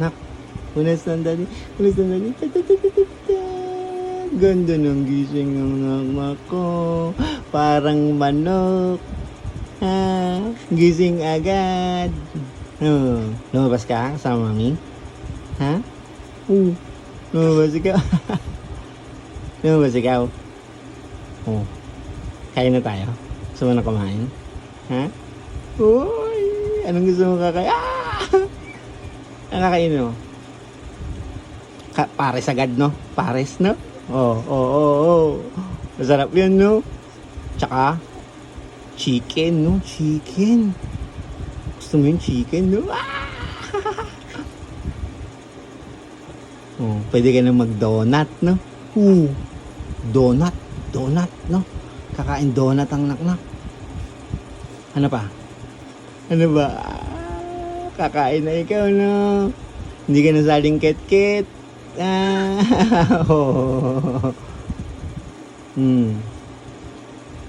Nak, punas ng daddy. Punas ng daddy. Ganda ng gising ng mama ko. Parang manok. Ha? Gising agad. Lumabas ka kasama mami? Ha? Lumabas ikaw. Lumabas ikaw. Kain na tayo. Gusto mo na kumain? Ha? Uy! Anong gusto mo kakain? Ang kakain mo? Pares agad, no? Pares, no? Oo. Masarap yan, no? Tsaka, chicken, no? Chicken. Gusto mo yung chicken, no? Pwede ka na mag-donut, no? Donut, no? Kakain donut ang naknak. Ano pa? Ano ba? Kakain na ikaw, no? Hindi ka nasaling ket-ket.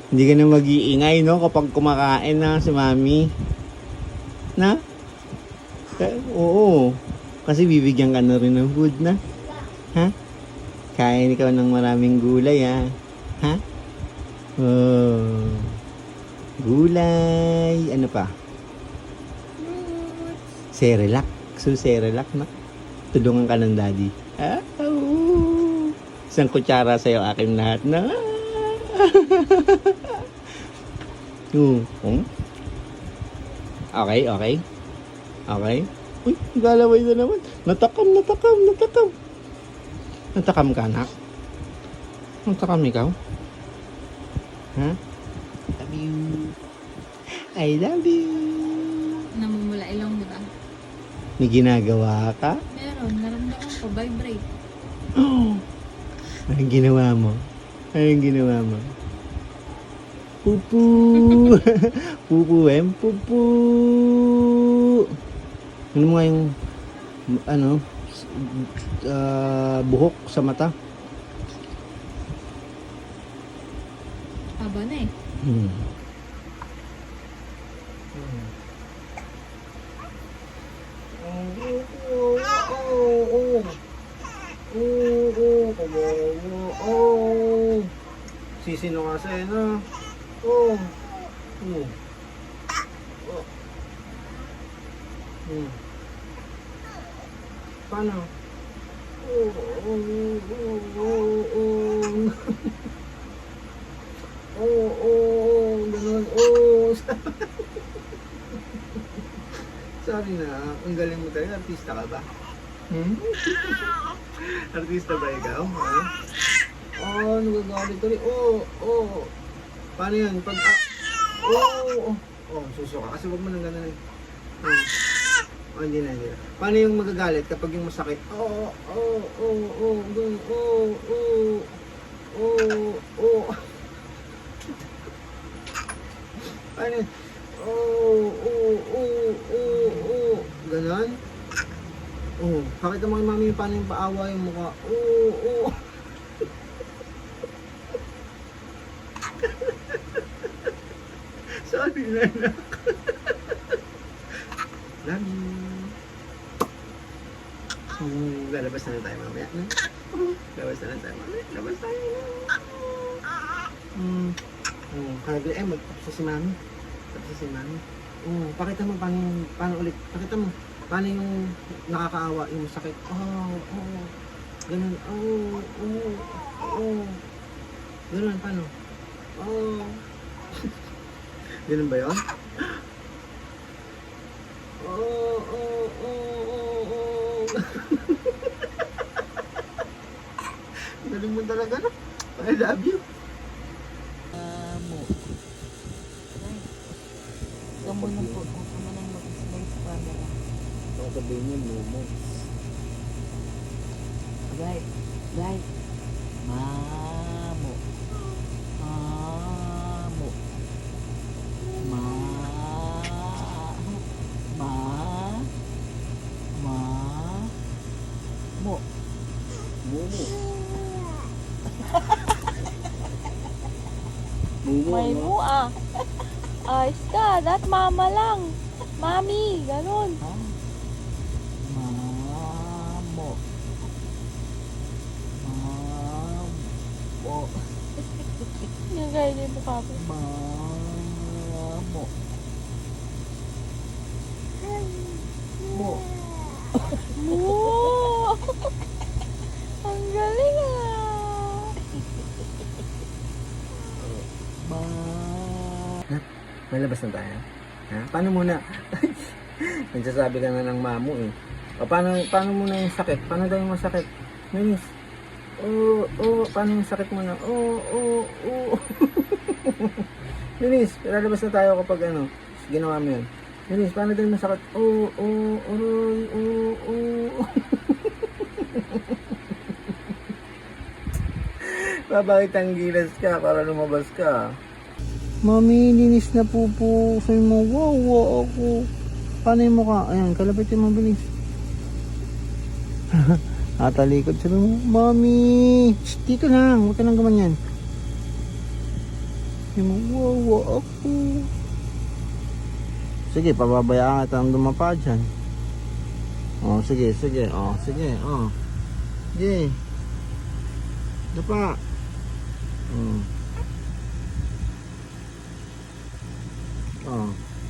Hindi ka na mag-iingay, no? Kapag kumakain na si mami. Na? Oo. Kasi bibigyan ka na rin ng food na. Ha? Kain ikaw ng maraming gulay, ha? Ha? Gulay. Ano pa? Cerelac. Cerelac, na? Tulungan ka ng daddy. Isang kutsara sa'yo, akin lahat, na? Okay. Uy, galaway na naman. Natakam. Natakam ka, anak? Natakam ikaw? Ha? Love you. I love you. Namumula ilong mo ba? May ginagawa ka? Meron, naramdaman ko, vibrate. Anong ginawa mo? Pupu. Pupu. Ano mo nga yung, buhok sa mata? Haba na eh. Sisino nga sa'yo, no? Paano? Ganun. Sorry na, ang galing mo talaga. Artista ka ba? Artista ba ikaw? Ha? Nagagalit ulit. Paano yan? Pag, susuka. Kasi wag mo nang ganun eh. Hindi na. Paano yung magagalit kapag yung masakit? Paano yun? Ganon? Pakita mo kay mami yung paano yung paawa yung mukha. Sorry na anak. Love you. Lalabas na tayo mamaya, no? Labas tayo. Magtapos si mami. Pakita mo paano ulit. Pakita mo. Paano yung nakakaawa, yung sakit. Ganun. Ganun, paano? Ganun ba yun? Galing mo talaga, no? I love you. Gamo na po. Ako na lang mag-smile sa camera. Ako sabihin niyo, Momo. Guys. Mamo. May mo ah. Ayos ka, that mama lang. Mami, ganun. niya yung mukha ko. Mamo. Mo. Wow! Ang galing ah! Ma. May labas na tayo? Ha? Paano muna? Nagsasabi ka na ng mamo eh. O paano muna yung sakit? Paano daw yung masakit? Minis. Paano yung sakit muna? Minis, lalabas na tayo kapag ano, ginawa mo yun. Minis, paano daw yung masakit? Bakit ang gilas ka para lumabas ka? Mami, linis na po. Sabi mo, wow ako. Paano yung mukha? Ayan, kalapitin mo bilis. Talikod. Sabi mo, Mami, shh, dito lang. Huwag ka nang gumanyan. Sabi mo, wow ako. Sige, pababayaan kita ang dumapa dyan. Sige. Sige. Dapa.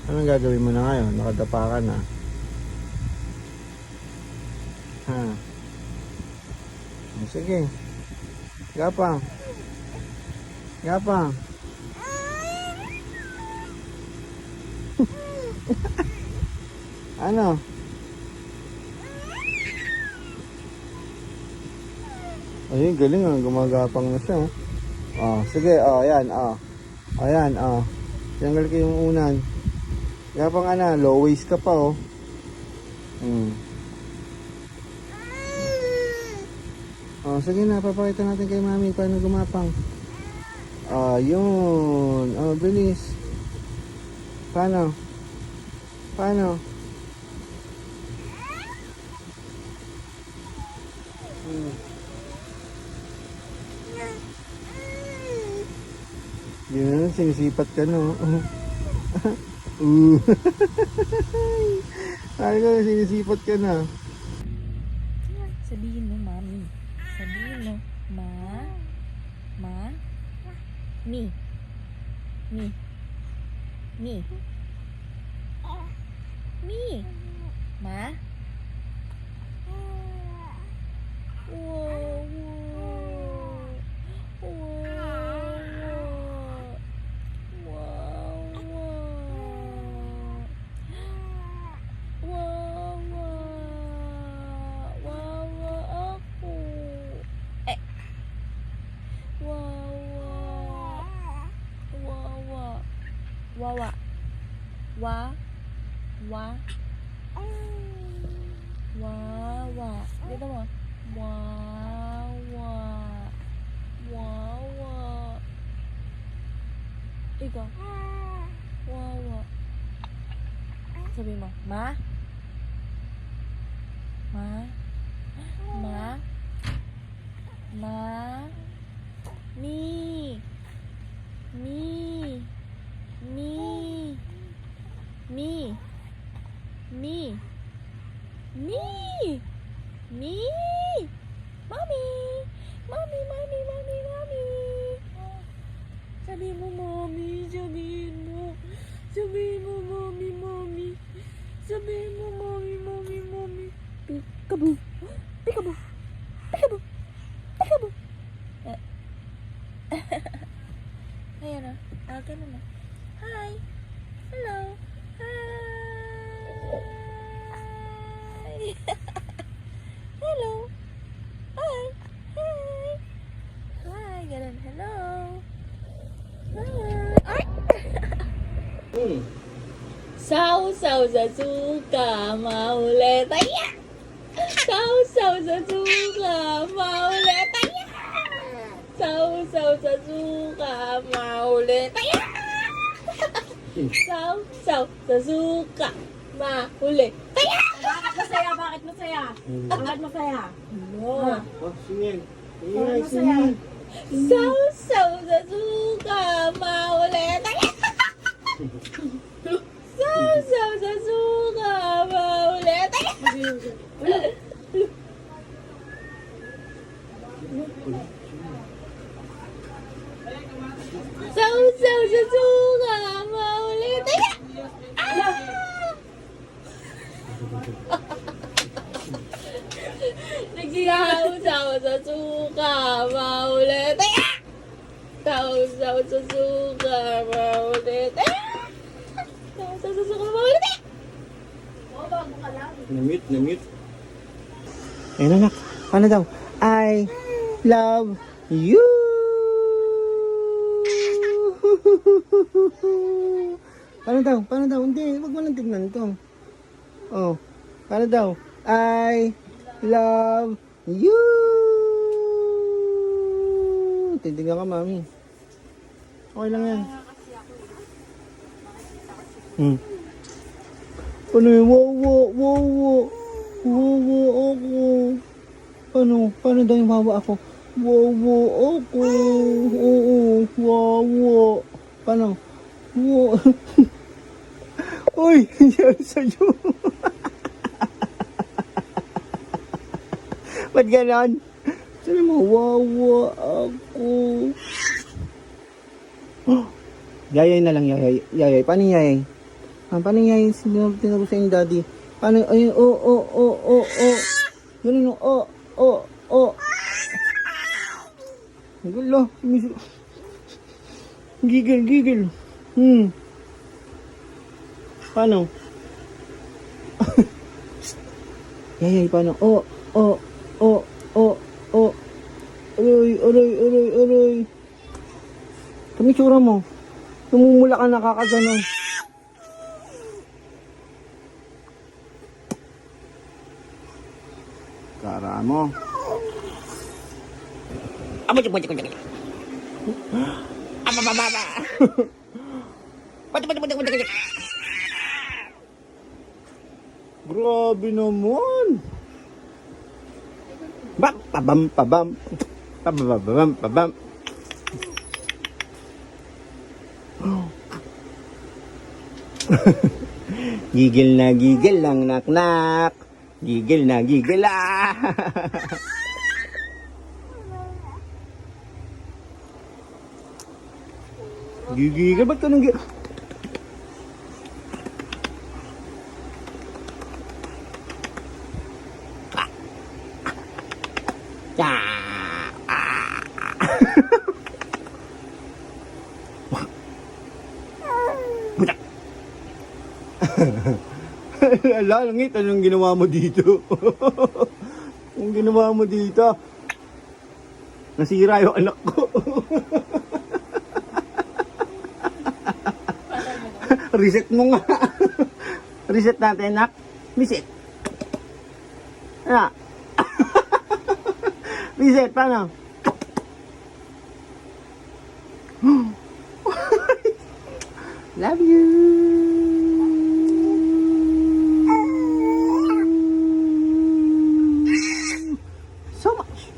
Anong gagawin mo na ngayon? Nakadapa ka na. Ha? Sige. Gapang. Ano? Ayun, galing ah. Gumagapang na siya. Sige. Ayan. Ayan. Tanggal ko yung unan. Gapang low waist ka pa oh. Sige na, papakita natin kay Mami paano gumapang. Yun. Bilis. Paano? Yun, sinisipat ka no. Ay ko, sinisipat ka na. Sabihin mo, Mami. Sabihin mo, Mi. Ma? Wawa. Dito mo. Wawa. Ikaw. Wawa. Sabi mo, Ma? Mami. Sabihin mo, Mami. Sabihin mo, Mami. Sabihin mo, Mami. Peekaboo. Ayan na. Akin na. Hi. Hello. Hi. Hello. Hi. Ganun. Hello. Hi. Ay! Sausaw sa suka, maulit. Aya! Sausaw sa suka, maulit. Aya! Sausaw sa suka, maulit. Aya! Sausaw sa suka, maulit. Aya! Bakit masaya? No. Singin. Masaya. Sausaw sa suka, maulit. Aya! Sausaw sa suka, maulit. Aya! Sausaw Sausaw sa suka, maulit. Sausaw sa suka, maulit. Sausaw sa suka, maulit. Oh, bago ka lang. Na-mute. Ayun anak, paano daw? I love you. Paano daw? Hindi, wag mo lang tignan to. Oh, paano daw? I love you. Titignan ka, mami. Okay lang yan. Paano yun? Wow. Ako. Paano daw yung wawa ako? Wow, ako. Oo, wawa. Paano? Wow. Uy, yan sa'yo. Ba't ganon? Sabi mo, wawa ako. Yayay na lang, yayay. Paano yung yayay? Paano yung yayay? Tinago sa yung daddy. Paano? Ayun, Ganun, Gulo. Gigil. Paano? Yayay, paano? Aroy. Kami tsura mo. Tumumula ka nakakaganon. Kara mo. Grabe naman. Pabam. Gigil lang nak. Gigil ah. Gigil, ba't ka nang gigil? Budak. Ala, langit, anong ginawa mo dito? Anong ginawa mo dito? Nasira yung anak ko. Reset mo nga. Reset natin, nak. Reset. Ano? Reset, paano? Love you. So much.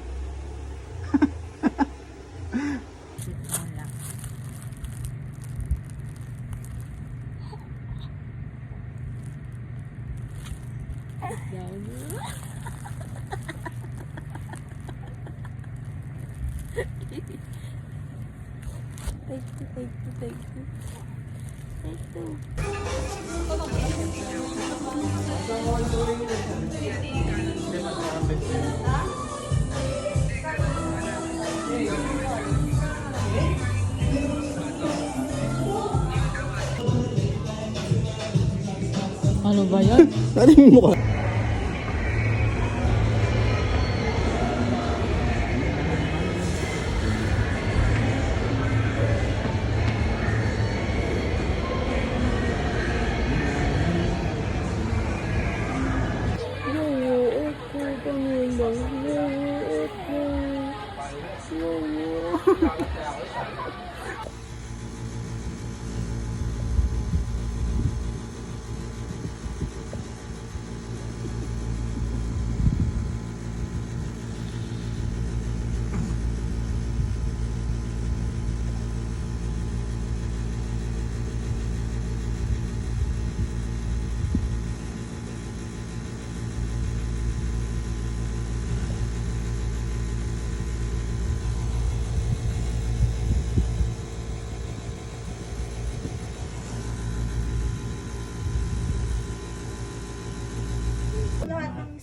Take two. Ano ba yan? Ano yung mukha?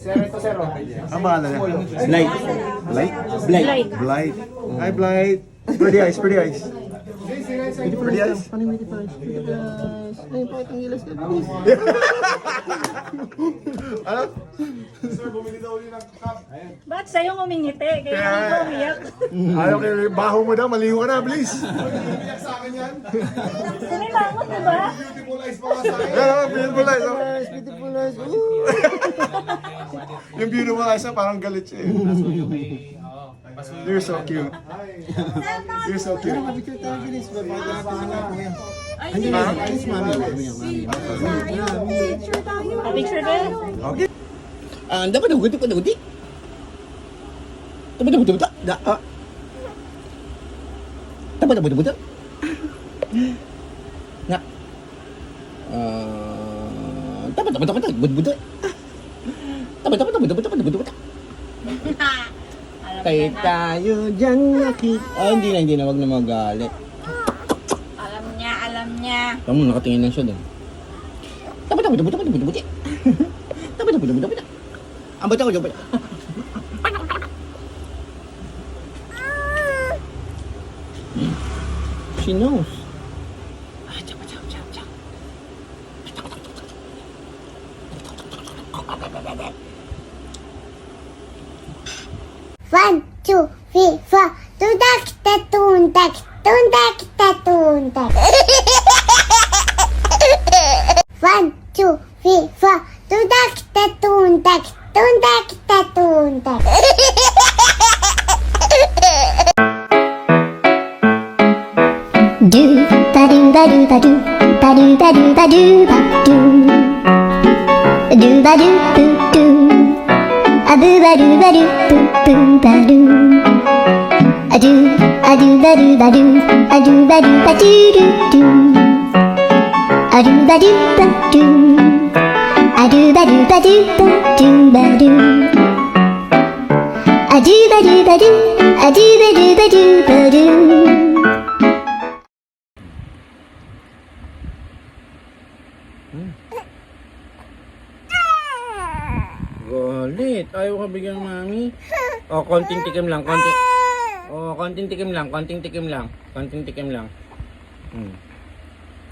Ang bahala niya? Blight. Light? Blight. Blight. Hi, Blight. Pretty eyes, pretty eyes. Pretty eyes. Ay, pakit ang gilas ka, please. Ano? Ba't sa'yo ngumingiti? Kaya hindi ko umiyak. Ayaw kayo, baho mo daw, maliho ka na, please. Sumimangot, diba? Yan, beautiful eyes. oh. Beautiful eyes. Yung beautiful eyes, parang galit siya. You're so cute. You're so cute. Picture tayo, gilis. Ay, picture din. Okay. Dapat na guti. Dapat na buta. Dapat na buta. Na. Dapat buta. Dapat. Tayo tayo dyan nakita. Hindi na. Wag na magalit. Alam niya. Kamu nakatingin lang siya doon. Dapat. Ang bata ko dyan. She knows. One, two, three, four. Toondak. One, two, three, four. Toondak. Do ba do ba do ba do ba do ba do ba do ba do do ba do do do a boo ba do ba do boo boo ba do a do ba do ba do a do ba do ba do do do a do ba do ba do a do ba do ba do ba do ba do a do ba do ba do a do ba do ba do ba do. Galit. Ayaw ka bigyan ng mami. Konting tikim lang. Konting tikim lang.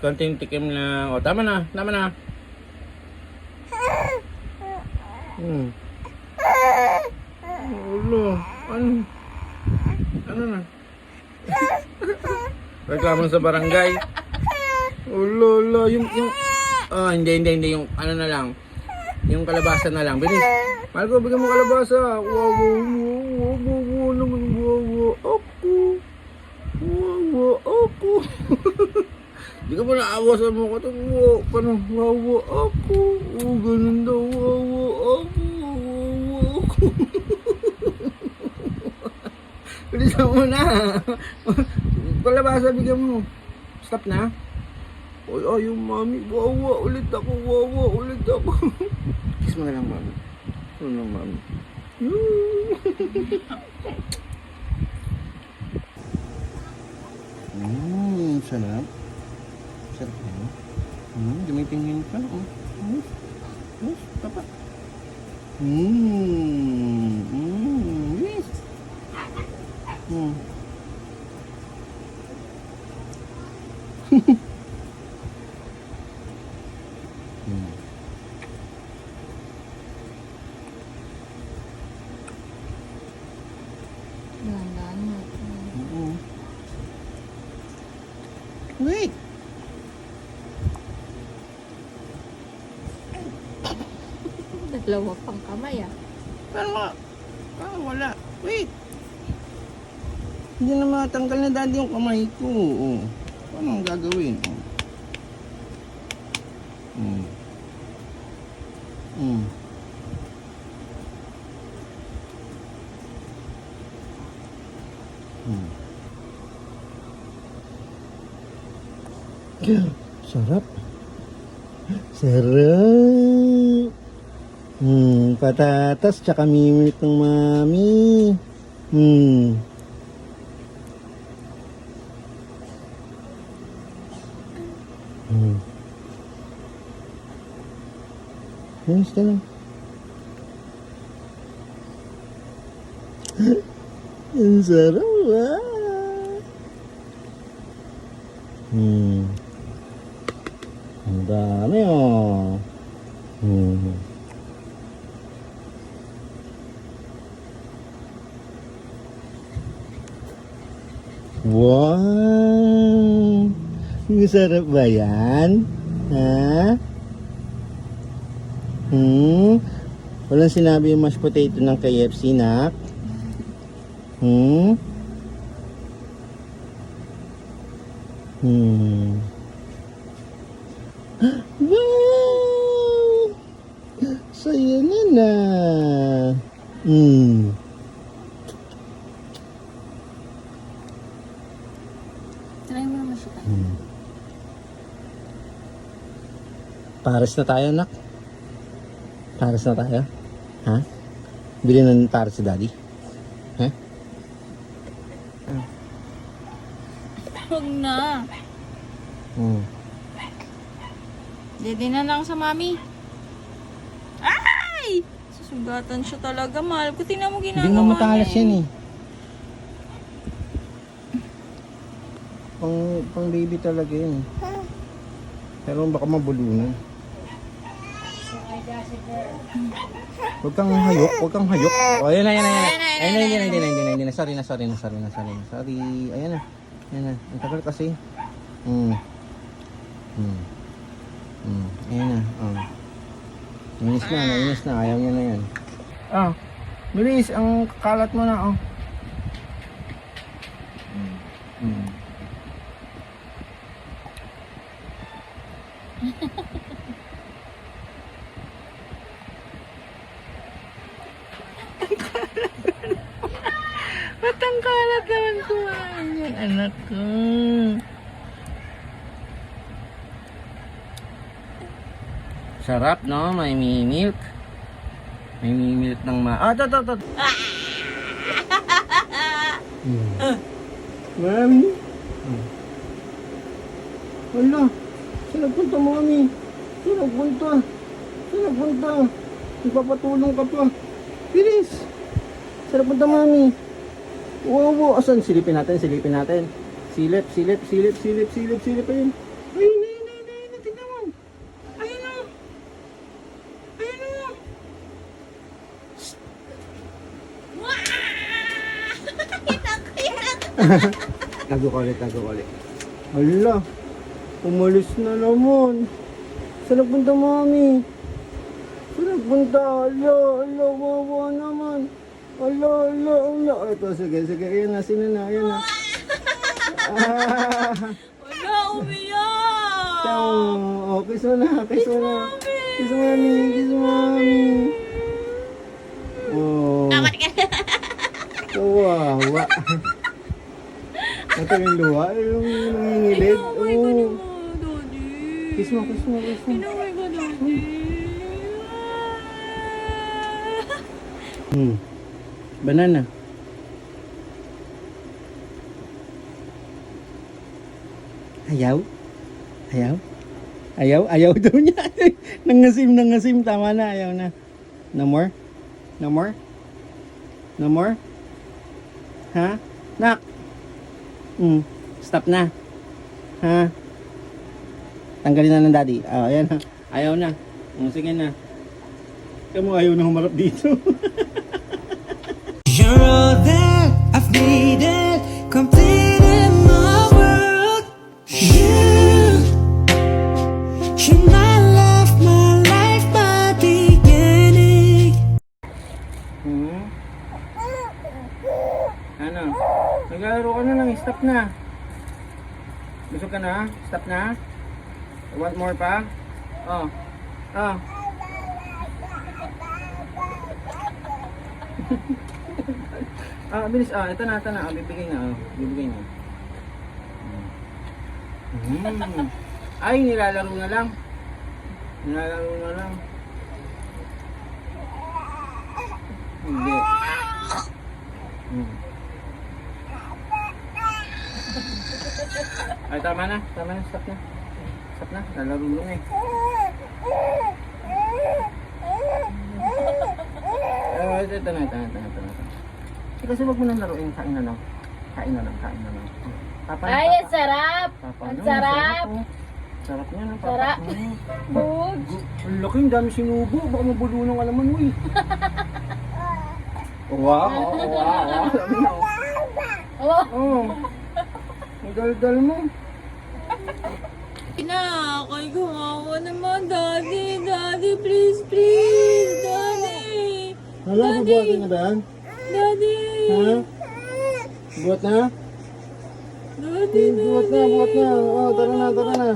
Konting tikim lang. Tama na. Ulo. Ano na? Reklamo sa barangay. Ulo. Hindi. Yung ano na lang. Yung kalabasa na lang. Bilis. Marco, bigyan mo kalabasa. Wow. Naman. Ako. Di ka pa naawa sa mukha ito. Wawa ako. Ganun daw. Wawa ako. Bilis mo na. Kalabasa, bigyan mo. Stop na. Ayaw mami. Wawa ulit ako. Kiss mo na lang, mami. Sarap. Sarap na. Dumitingin ka. Papa. Yes. Wait. Dalawa pang kamay ah. Pero wala. Wait. Hindi na matanggal na daddy yung kamay ko. Paano ang gagawin? Sarap. Patatas tsaka mimit ng mami. Ayos ka lang. Ang sarap ah. Ang dami oh. Wow! Ang sarap ba yan? Ha? Walang sinabi yung mashed potato ng KFC, nak? Wow! Saya na. Try mo naman siya. Pares na tayo, nak. Pares na tayo. Ha? Bili ng pares si daddy. Ha? Huwag na. Dede na lang sa mami. Ay! Susugatan siya talaga. Mahal ko. Tingnan mo ginagawa Hindi mo matalas niya yan eh. Pang baby talaga yun. Pero baka mabulunan. Huwag kang hayok, huwag kang hayok. Oh, ayan na, ayan na, ayan na. Hindi na. Sorry na. Sorry. Ayan na. Ayan na. Ang tagal kasi. Ayan na. Nainis na. Ayaw niya na yan. Bilis. Ang kalat mo na, Ba't ang kalat naman kumain yan, anak ko? Sarap, no? May milk. May milk ng ito. Mami. Wala. Saan nagpunta, mami? Saan nagpunta? Ipapatulong ka pa. Bilis. Saan nagpunta, mami? Wow. Asan? Silipin natin. Silip. Ayun. Ayun. Tingnan mo. Ayun o. Tago ko ulit. Hala. Umalis na naman. Saan nagpunta, mami? Hala, wawa naman. Hala. Ito, sige. Ayan na, sino na, ayan na. Wala, umiyak! Kiss mo na. Kiss mami. Oh. Kawawa. Ito yung luha, yung nangingilid. Pinaway ka naman, Daddy. Kiss mo. Pinaway ka, Daddy. Banana. Ayaw daw niya. Nangasim. Tama na, ayaw na. No more? Ha? Nak? Stop na. Ha? Tanggalin na ng daddy. Ayan na. Ayaw na. Sige na. Kamu ayaw na humarap dito. You're all that I've needed, complete in my world. You're my love, my life, my beginning. Ano? Naglalaro ka na lang. Stop na. Gusto ka na? Stop na? Want more pa? Bilis. Ito na. Bibigay na. Ay, nilalaro na lang. Hindi. Ay, tama na. Stop na. Lalaro lang eh. Ito na. Kasi wag mo nang laruin. Kain na lang. Kain na lang. Papa, Ay, ang sarap! Papa, Ang no, sarap! oh. Sarap niya ng papa. Sarap. Bugs! Ang laki, ang dami sinubo. Baka mabulunong ka naman, uy. Wow. Oh! Oh. Ang dal-dal mo. Kay gumawa naman, Daddy! Daddy, please! Daddy! Hala, mabuhatin na ba yan? Daddy! Ha? Buhat na? Daddy! Buhat na. Oh, tara na.